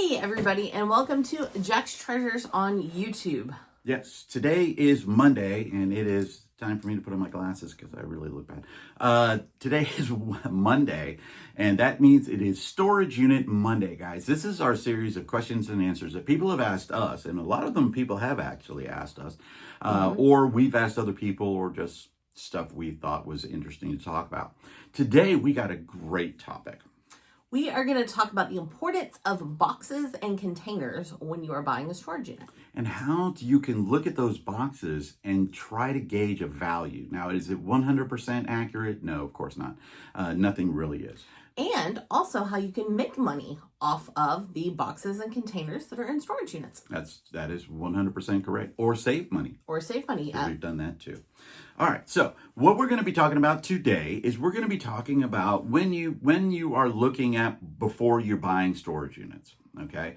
Hey everybody, and welcome to Jack's Treasures on YouTube. Yes, today is Monday, and it is time for me to put on my glasses because I really look bad. Today is Monday, and that means it is Storage Unit Monday, guys. This is our series of questions and answers that people have asked us, and a lot of them people have actually asked us, or we've asked other people, or just stuff we thought was interesting to talk about. Today, we got a great topic. We are going to talk about the importance of boxes and containers when you are buying a storage unit. And how you can look at those boxes and try to gauge a value. Now, is it 100% accurate? No, of course not. Nothing really is. And also how you can make money off of the boxes and containers that are in storage units. That is 100% correct. Or save money. Or save money. We've done that too. All right. So what we're going to be talking about today is we're going to be talking about when you are looking at before you're buying storage units. Okay.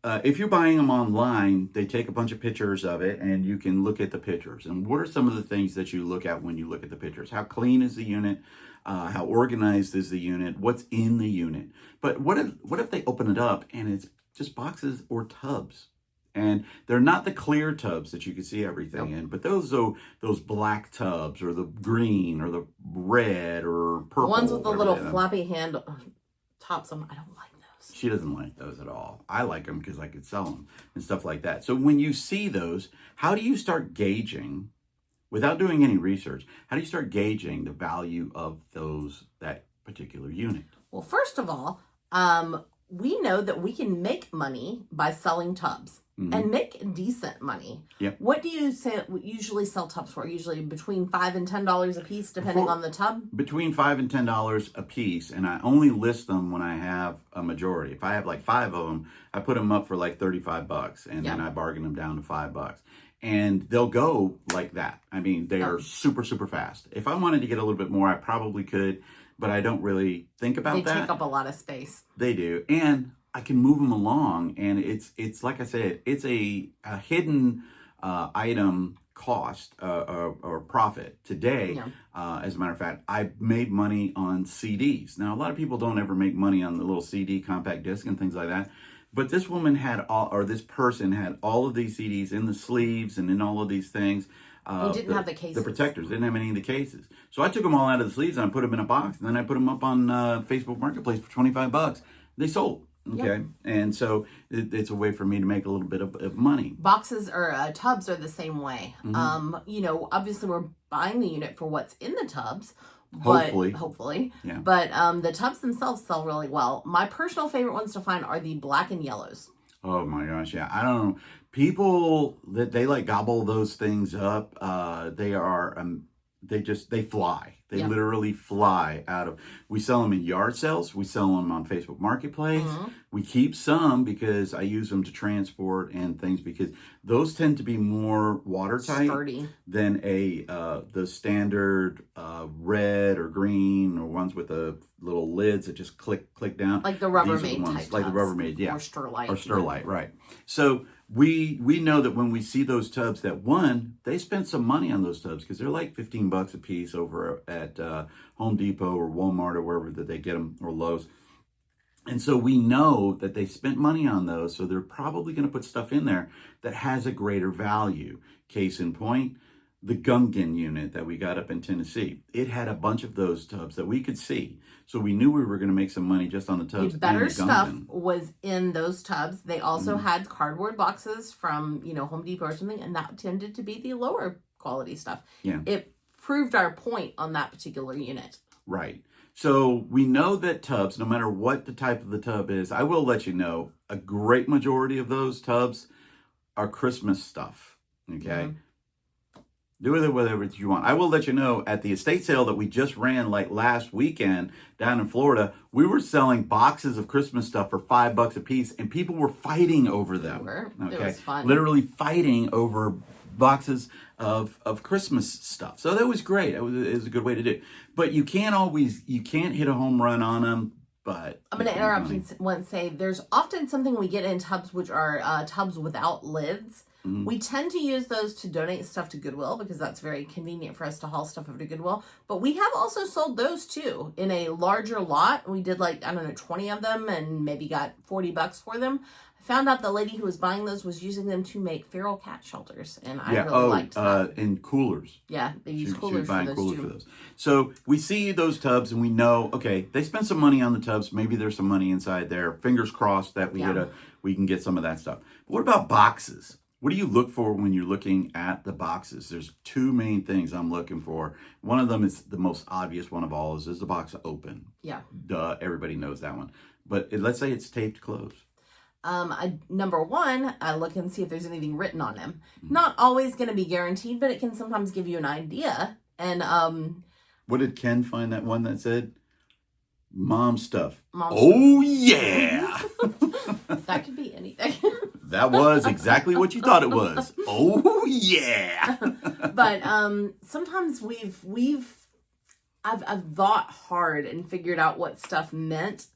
If you're buying them online, they take a bunch of pictures of it and you can look at the pictures. And what are some of the things that you look at when you look at the pictures? How clean is the unit? How organized is the unit? What's in the unit? But what if they open it up and it's just boxes or tubs? And they're not the clear tubs that you can see everything in, but those black tubs or the green or the red or purple. The ones with the little floppy hand tops on, I don't like those. She doesn't like those at all. I like them because I could sell them and stuff like that. So when you see those, how do you start gauging, without doing any research, how do you start gauging the value of that particular unit? Well, first of all, we know that we can make money by selling tubs. Mm-hmm. And make decent money. Yep. What do you usually sell tubs for? Usually between $5 and $10 a piece, depending on the tub? Between $5 and $10 a piece, and I only list them when I have a majority. If I have like 5 of them, I put them up for like $35, and then I bargain them down to $5. And they'll go like that. I mean, they are super, super fast. If I wanted to get a little bit more, I probably could, but I don't really think about that. They take up a lot of space. They do. And I can move them along, and it's like I said, it's a hidden item cost or profit. Today, as a matter of fact, I made money on CDs. Now, a lot of people don't ever make money on the little CD compact disc and things like that. But this woman this person had all of these CDs in the sleeves and in all of these things. They didn't have the cases. The protectors didn't have any of the cases. So I took them all out of the sleeves and I put them in a box. And then I put them up on Facebook Marketplace for $25. They sold. Okay. Yep. And so it's a way for me to make a little bit of money. Boxes or tubs are the same way. Mm-hmm. Obviously we're buying the unit for what's in the tubs. Hopefully. Yeah. But the tubs themselves sell really well. My personal favorite ones to find are the black and yellows. Oh my gosh. Yeah. I don't know. People that they like gobble those things up. They fly. They literally fly out of. We sell them in yard sales. We sell them on Facebook Marketplace. Mm-hmm. We keep some because I use them to transport and things because those tend to be more watertight than the standard red or green or ones with the little lids that just click down. Like the Rubbermaid type. Like the Rubbermaid, yeah. Or Sterlite. Or Sterlite, right. So we know that when we see those tubs, that they spent some money on those tubs because they're like $15 a piece over at Home Depot or Walmart or wherever that they get them, or Lowe's. And so we know that they spent money on those, so they're probably going to put stuff in there that has a greater value. Case in point, the Gungan unit that we got up in Tennessee. It had a bunch of those tubs that we could see. So we knew we were going to make some money just on the tubs. The better stuff was in those tubs. They also had cardboard boxes from, Home Depot or something, and that tended to be the lower quality stuff. Yeah. It proved our point on that particular unit. Right. So we know that tubs, no matter what the type of the tub is, I will let you know, a great majority of those tubs are Christmas stuff. Okay. Mm-hmm. Do with it whatever you want. I will let you know, at the estate sale that we just ran like last weekend down in Florida, we were selling boxes of Christmas stuff for $5 a piece, and people were fighting over them. Okay, it was fun. Literally fighting over boxes of Christmas stuff. So that was great. It was a good way to do it. But you can't hit a home run on them. But I'm going to interrupt you and say there's often something we get in tubs which are tubs without lids. Mm-hmm. We tend to use those to donate stuff to Goodwill because that's very convenient for us to haul stuff over to Goodwill. But we have also sold those too in a larger lot. We did 20 of them and maybe got $40 for them. I found out the lady who was buying those was using them to make feral cat shelters, and I really liked that. In coolers. Yeah, they use coolers for those too. For those. So we see those tubs and we know, okay, they spent some money on the tubs. Maybe there's some money inside there. Fingers crossed that we can get some of that stuff. But what about boxes? What do you look for when you're looking at the boxes? There's two main things I'm looking for. One of them is the most obvious one of all is the box open? Yeah. Duh, everybody knows that one. But let's say it's taped closed. Number one, I look and see if there's anything written on them. Not always going to be guaranteed, but it can sometimes give you an idea. And what did Ken find that one that said? Mom stuff. Yeah. That could be anything. That was exactly what you thought it was. Oh yeah. But sometimes I've thought hard and figured out what stuff meant.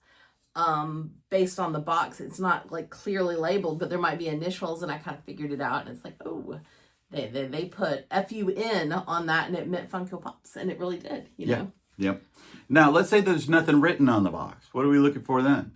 Based on the box. It's not clearly labeled, but there might be initials, and I kind of figured it out, and it's they put FUN on that, and it meant Funko Pops, and it really did, you know? Yep. Now, let's say there's nothing written on the box. What are we looking for then?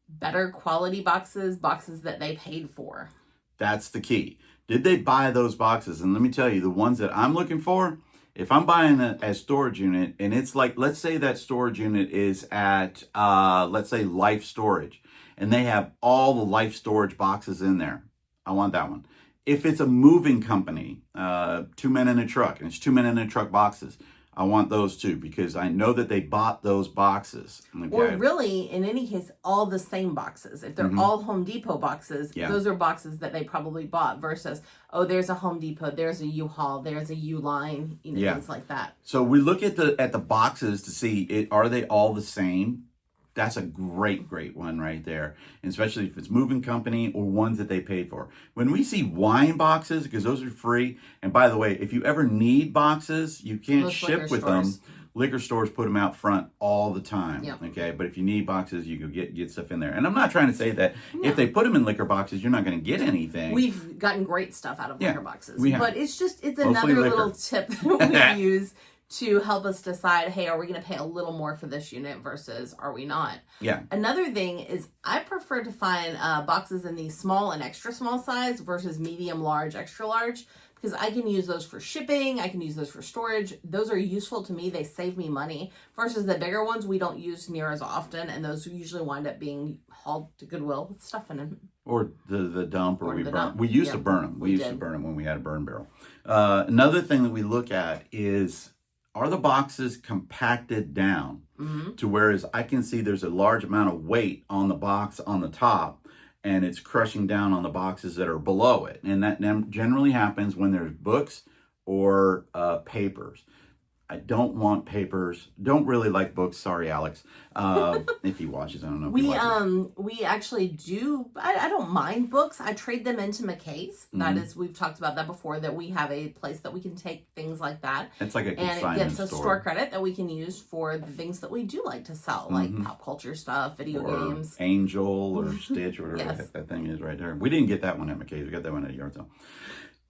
Better quality boxes that they paid for. That's the key. Did they buy those boxes? And let me tell you, the ones that I'm looking for, if I'm buying a storage unit and it's let's say that storage unit is at, let's say Life Storage, and they have all the Life Storage boxes in there, I want that one. If it's a moving company, 2 men in a truck, and it's 2 men in a truck boxes, I want those too, because I know that they bought those boxes. Okay? Or really, in any case, all the same boxes. If they're all Home Depot boxes, those are boxes that they probably bought versus, there's a Home Depot, there's a U-Haul, there's a U-Line, things like that. So we look at the boxes to see, are they all the same? That's a great one right there. And especially if it's moving company or ones that they paid for. When we see wine boxes, because those are free, and by the way, if you ever need boxes, you can't ship with them. Liquor stores put them out front all the time. Yep. Okay, but if you need boxes, you can get stuff in there. And I'm not trying to say that if they put them in liquor boxes, you're not going to get anything. We've gotten great stuff out of liquor boxes. We have. But it's another little tip that we use to help us decide, hey, are we going to pay a little more for this unit versus are we not? Yeah. Another thing is I prefer to find boxes in the small and extra small size versus medium, large, extra large, because I can use those for shipping. I can use those for storage. Those are useful to me. They save me money versus the bigger ones we don't use near as often. And those usually wind up being hauled to Goodwill with stuff in them. Or the dump, or we burn. Dump. We used to burn them. We used to burn them when we had a burn barrel. Another thing that we look at is, are the boxes compacted down to whereas I can see there's a large amount of weight on the box on the top and it's crushing down on the boxes that are below it. And that generally happens when there's books or papers. I don't want papers. Don't really like books. Sorry, Alex. If he watches, I don't know. We actually do. I don't mind books. I trade them into McKay's. That is, we've talked about that before. That we have a place that we can take things like that. It's like a consignment and it gets a store credit that we can use for the things that we do like to sell, like pop culture stuff, video games, Angel or Stitch or whatever that thing is right there. We didn't get that one at McKay's. We got that one at a yard sale.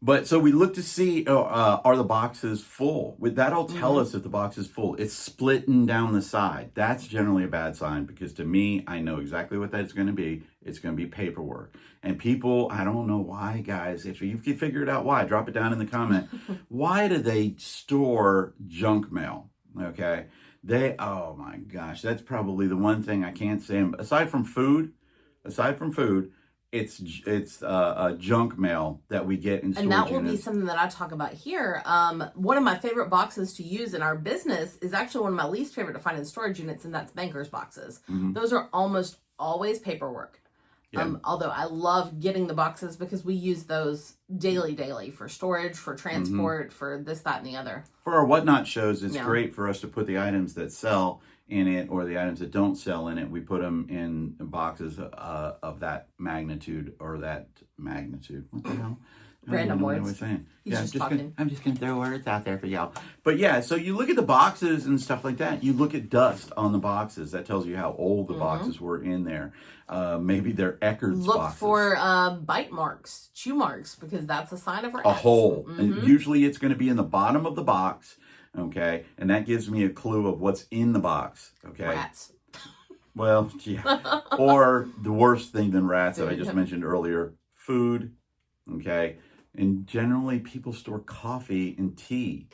But so we look to see, are the boxes full? That'll tell us if the box is full. It's splitting down the side. That's generally a bad sign because to me, I know exactly what that's going to be. It's going to be paperwork. And people, I don't know why, guys. If you can figure it out why, drop it down in the comment. Why do they store junk mail? Okay. Oh my gosh, that's probably the one thing I can't say. Aside from food, it's junk mail that we get in storage and that will units. be something that I talk about here. One of my favorite boxes to use in our business is actually one of my least favorite to find in storage units, and that's bankers boxes. Those are almost always paperwork. Although I love getting the boxes because we use those daily for storage, for transport, for this, that, and the other. For our Whatnot shows, it's great for us to put the items that sell in it or the items that don't sell in it. We put them in boxes of that magnitude or that magnitude. What the hell? Random words. Yeah, I'm just gonna throw words out there for y'all. But yeah, so you look at the boxes and stuff like that. You look at dust on the boxes. That tells you how old the boxes were in there. Maybe they're Eckerd's Look boxes. for bite marks, chew marks, because that's a sign of rats. A hole. And usually it's going to be in the bottom of the box. Okay, and that gives me a clue of what's in the box. Okay. Rats. Well, yeah. Or the worst thing than rats that I just mentioned earlier, food. Okay. And generally people store coffee and tea.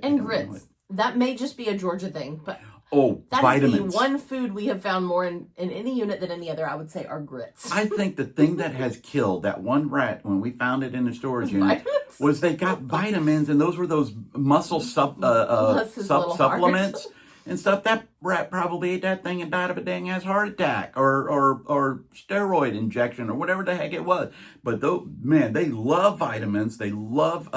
And grits. That may just be a Georgia thing, but that vitamins. Is the one food we have found more in any unit than any other, I would say, are grits. I think the thing that has killed that one rat when we found it in the storage unit was they got vitamins, and those were those muscle supplements and stuff. That rat probably ate that thing and died of a dang ass heart attack or steroid injection or whatever the heck it was. But they love vitamins. They love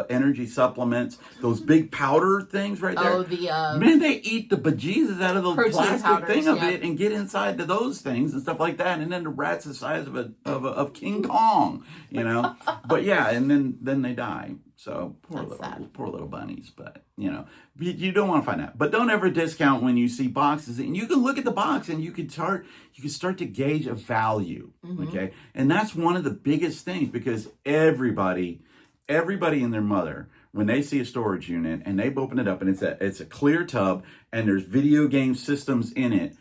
energy supplements. Those big powder things right there. They eat the bejesus out of the plastic thing of it and get inside to those things and stuff like that. And then the rat's the size of King Kong, you know. But yeah, and then they die. So poor little bunnies, but you don't want to find out. But don't ever discount when you see boxes, and you can look at the box and you can start to gauge a value. Okay, and that's one of the biggest things, because everybody and their mother, when they see a storage unit and they open it up and it's a clear tub and there's video game systems in it,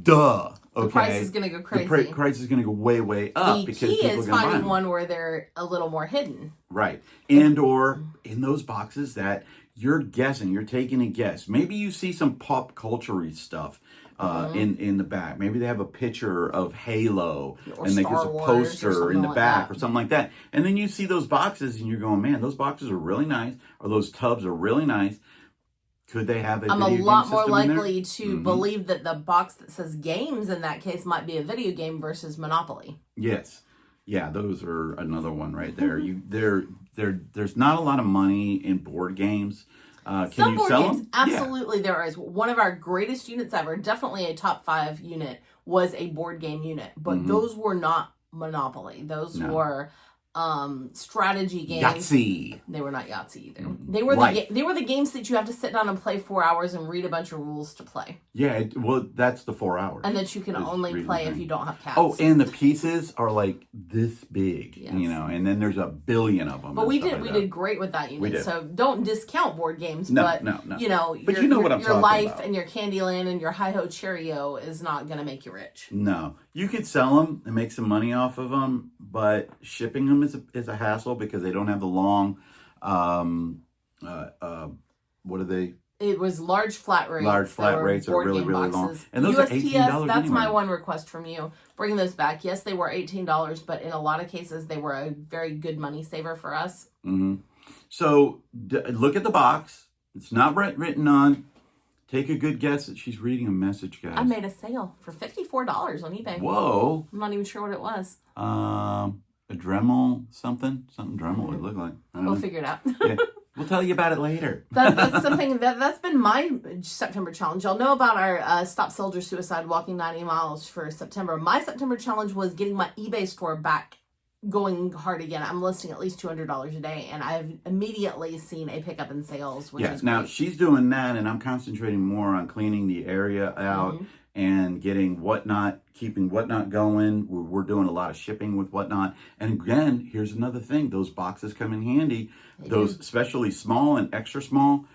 duh. Okay. The price is going to go crazy. The price is going to go way, way up. The key is finding one where they're a little more hidden. Right. And or in those boxes that you're guessing, you're taking a guess. Maybe you see some pop culture-y stuff in the back. Maybe they have a picture of Halo or and there's a poster in the back or something like that. And then you see those boxes and you're going, man, those boxes are really nice, or those tubs are really nice. Could they have I'm a lot more likely to believe that the box that says games in that case might be a video game versus Monopoly. Yes. Yeah, those are another one right there. There's not a lot of money in board games. Some board games, absolutely there is. One of our greatest units ever, definitely a top 5 unit, was a board game unit. But those were not Monopoly. Those were strategy games. Yahtzee. They were not Yahtzee either. They were the games that you have to sit down and play 4 hours and read a bunch of rules to play. Yeah, well, that's the 4 hours. And that you can only play if you don't have cats. Oh, and the pieces are like this big, and then there's a billion of them. But we did great with that unit. So don't discount board games. No. But your life about. And your Candyland and your Hi-Ho Cheerio is not going to make you rich. No. You could sell them and make some money off of them, but shipping them is a hassle because they don't have the long, what are they? It was large flat rates. Large flat rates are really, really long. And those USPS, are $18 that's anyway. my one request from you. Bring those back. Yes, they were $18, but in a lot of cases, they were a very good money saver for us. So look at the box. It's not written on. Take a good guess that she's reading a message, guys. I made a sale for $54 on eBay. Whoa. I'm not even sure what it was. A Dremel something Dremel would look like. We'll figure it out. Yeah. We'll tell you about it later. That's something that's been my September challenge. Y'all know about our Stop Soldier Suicide Walking 90 Miles for September. My September challenge was getting my eBay store back going hard again. I'm listing at least $200 a day, and I've immediately seen a pickup in sales. Which is now great. She's doing that, and I'm concentrating more on cleaning the area out and getting Whatnot, keeping Whatnot going. We're doing a lot of shipping with Whatnot, and again, here's another thing: those boxes come in handy. Especially small and extra small.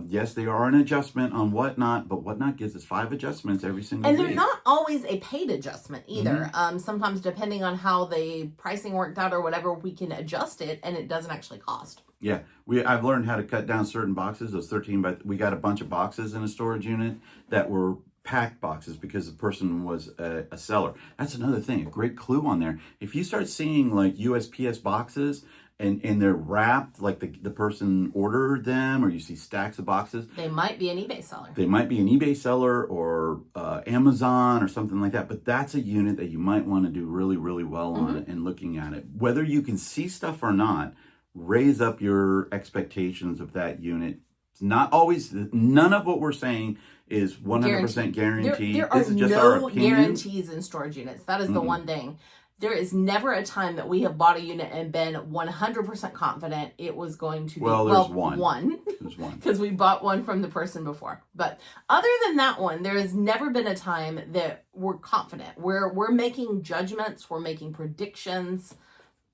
Yes, they are an adjustment on Whatnot, but Whatnot gives us 5 adjustments every single week. And they're not always a paid adjustment either. Sometimes, depending on how the pricing worked out or whatever, we can adjust it, and it doesn't actually cost. Yeah, I've learned how to cut down certain boxes. Those 13, but we got a bunch of boxes in a storage unit that were packed boxes because the person was a seller. That's another thing, a great clue on there. If you start seeing like USPS boxes and they're wrapped like the person ordered them, or you see stacks of boxes, they might be an eBay seller. They might be an eBay seller or Amazon or something like that. But that's a unit that you might want to do really, really well on and looking at it. Whether you can see stuff or not, raise up your expectations of that unit. It's not always, none of what we're saying is 100% guaranteed. There are no guarantees in storage units. That is the one thing. There is never a time that we have bought a unit and been 100% confident it was going to be... Well, there's one. There's one. Because we bought one from the person before. But other than that one, there has never been a time that we're confident. We're making judgments, we're making predictions,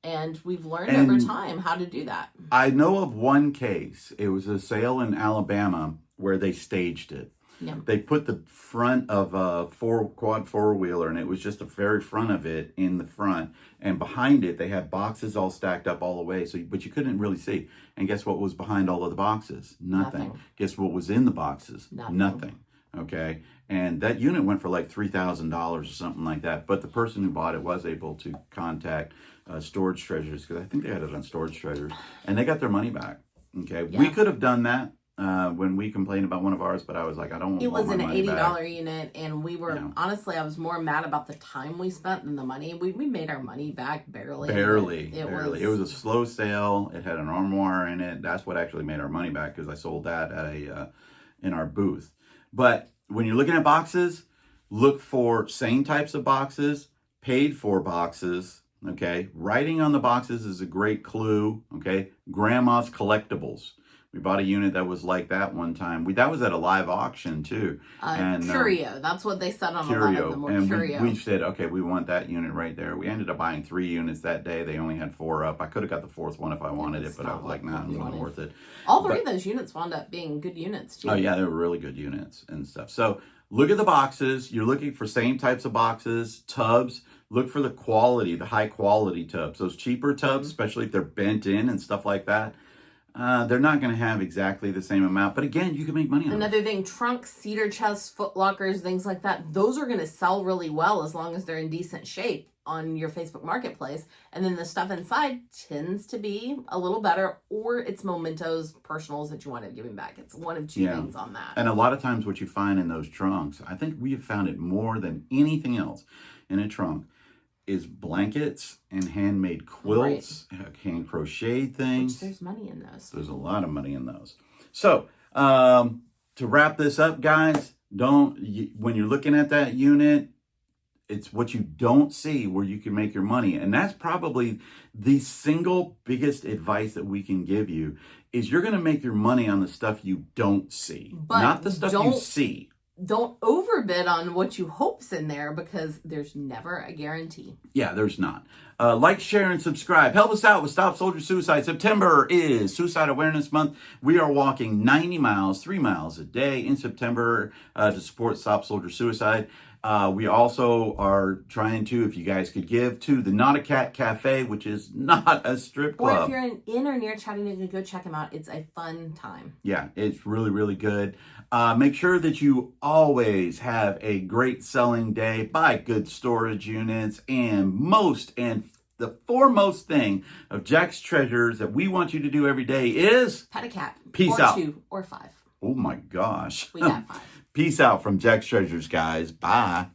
and we've learned over time how to do that. I know of one case. It was a sale in Alabama where they staged it. Yeah. They put the front of a quad four-wheeler, and it was just the very front of it in the front. And behind it, they had boxes all stacked up all the way. But you couldn't really see. And guess what was behind all of the boxes? Nothing. Guess what was in the boxes? Nothing. Okay. And that unit went for like $3,000 or something like that. But the person who bought it was able to contact Storage Treasures, because I think they had it on Storage Treasures, and they got their money back. Okay. Yeah. We could have done that. When we complained about one of ours, but I was like, I don't want my money back. It was an $80 unit, and we were, honestly, I was more mad about the time we spent than the money. We made our money back barely. Barely. It was a slow sale. It had an armoire in it. That's what actually made our money back, because I sold that at in our booth. But when you're looking at boxes, look for same types of boxes, paid for boxes. Okay. Writing on the boxes is a great clue. Okay. Grandma's Collectibles. We bought a unit that was like that one time. That was at a live auction too. Curio. That's what they said on a lot of them. And Curio. We said, okay, we want that unit right there. We ended up buying 3 units that day. They only had 4 up. I could have got the 4th one if I wanted it, but I was like, nah, it wasn't worth it. All 3 of those units wound up being good units too. Oh yeah, they were really good units and stuff. So look at the boxes. You're looking for same types of boxes, tubs. Look for the quality, the high quality tubs. Those cheaper tubs, especially if they're bent in and stuff like that. They're not going to have exactly the same amount, but again, you can make money on them. Another thing, trunks, cedar chests, foot lockers, things like that, those are going to sell really well as long as they're in decent shape on your Facebook Marketplace. And then the stuff inside tends to be a little better, or it's mementos, personals that you want to give back. It's one of 2 things on that. And a lot of times what you find in those trunks, I think we have found it more than anything else in a trunk, is blankets and handmade quilts, hand crocheted things. Which there's money in those. There's a lot of money in those. So, to wrap this up, guys, when you're looking at that unit, it's what you don't see where you can make your money. And that's probably the single biggest advice that we can give you, is you're going to make your money on the stuff you don't see, not the stuff you see. Don't overbid on what you hope's in there, because there's never a guarantee. Yeah, there's not. Like, share, and subscribe. Help us out with Stop Soldier Suicide. September is Suicide Awareness Month. We are walking 90 miles, 3 miles a day in September to support Stop Soldier Suicide. We also are trying to, if you guys could give to the Not a Cat Cafe, which is not a strip club. Or if you're in or near Chattanooga, go check them out. It's a fun time. Yeah, it's really, really good. Make sure that you always have a great selling day. Buy good storage units. And the foremost thing of Jack's Treasures that we want you to do every day is... pet a cat. Peace or out. 2 or 5. Oh my gosh. We got 5. Peace out from Jack's Treasures, guys. Bye.